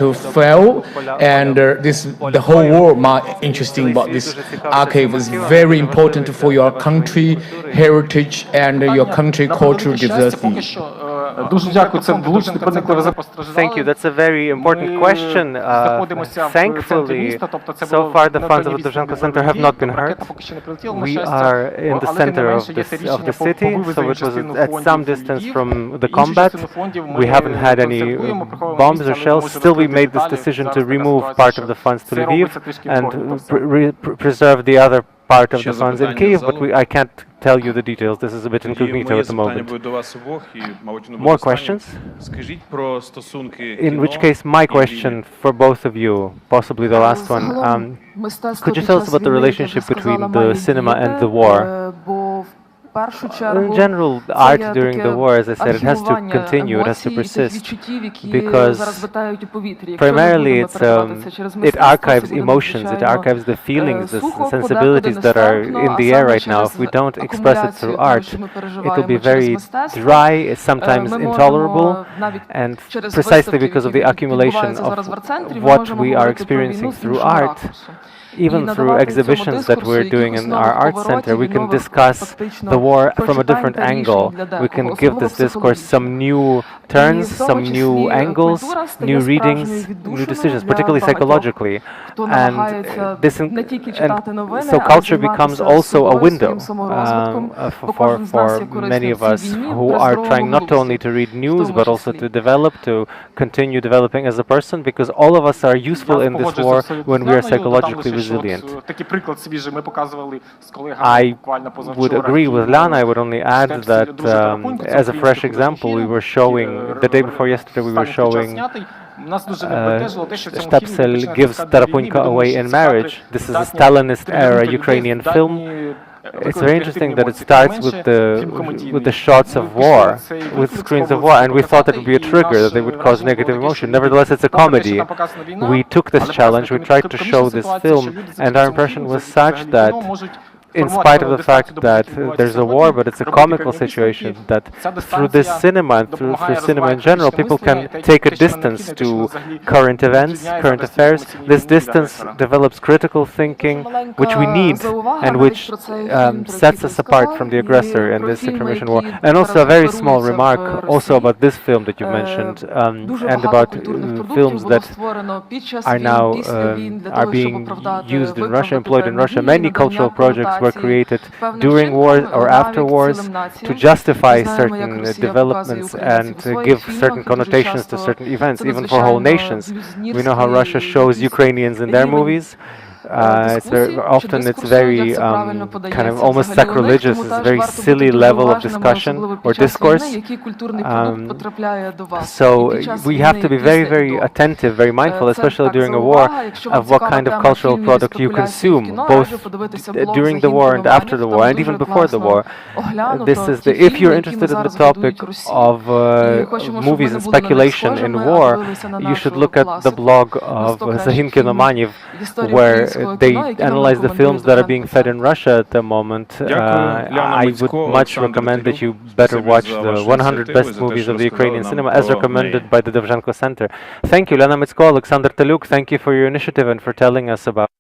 to fail, and the whole world more interesting about this archive is very important for your country heritage and your country cultural diversity. Thank you. That's a very important question. Thankfully, so far the funds of the Dovzhenko Center have not been hurt. We are in the center of the city, so it was at some distance from the combat. We haven't had any bombs or shells. Still, we made this decision to remove part of the funds to Lviv and preserve the other part of the funds in Kyiv, but I can't tell you the details. This is a bit incognito at the moment. More questions? In which case, my question for both of you, possibly the last one. Could you tell us about the relationship between the cinema and the war? In general, art during the war, as I said, it has to continue, it has to persist, because primarily it archives emotions, it archives the feelings, the sensibilities that are in the air right now. If we don't express it through art, it will be very dry, sometimes intolerable, and precisely because of the accumulation of what we are experiencing through art. Even through exhibitions that we're doing in our art center, we can discuss the war from a different angle. We can give this discourse some new turns, some new angles, new readings, new decisions, particularly psychologically. And so culture becomes also a window for many of us who are trying not only to read news, but also to develop, to continue developing as a person, because all of us are useful in this war when we are psychologically resilient. I would agree with Lana. I would only add that as a fresh example, we were showing, the day before yesterday, we were showing Stepsel gives Tarapunka away in marriage. This is a Stalinist-era Ukrainian film. It's very interesting that it starts with the shots of war, with screens of war, and we thought that would be a trigger, that they would cause negative emotion. Nevertheless, it's a comedy. We took this challenge, we tried to show this film, and our impression was such that in spite of the fact that there's a war, but it's a comical situation, that through this cinema and through cinema in general, people can take a distance to current events, current affairs. This distance develops critical thinking, which we need, and which sets us apart from the aggressor in this information war. And also a very small remark also about this film that you mentioned, and about films that are now are being used in Russia, employed in Russia. Many cultural projects were created during wars or after wars to justify certain developments and give certain connotations to certain events, even for whole nations. We know how Russia shows Ukrainians in their movies. It's very kind of almost sacrilegious. It's a very silly level of discussion or discourse. So we have to be very, very attentive, very mindful, especially during a war, of what kind of cultural product you consume, both during the war and after the war, and even before the war. If you're interested in the topic of movies and speculation in war, you should look at the blog of Zahin Kinomaniv, where they analyze the films that are being fed in Russia at the moment. I would much recommend that you better watch the 100 best movies of the Ukrainian cinema, as recommended by the Dovzhenko Center. Thank you, Lena Mitsko, Alexander Taluk. Thank you for your initiative and for telling us about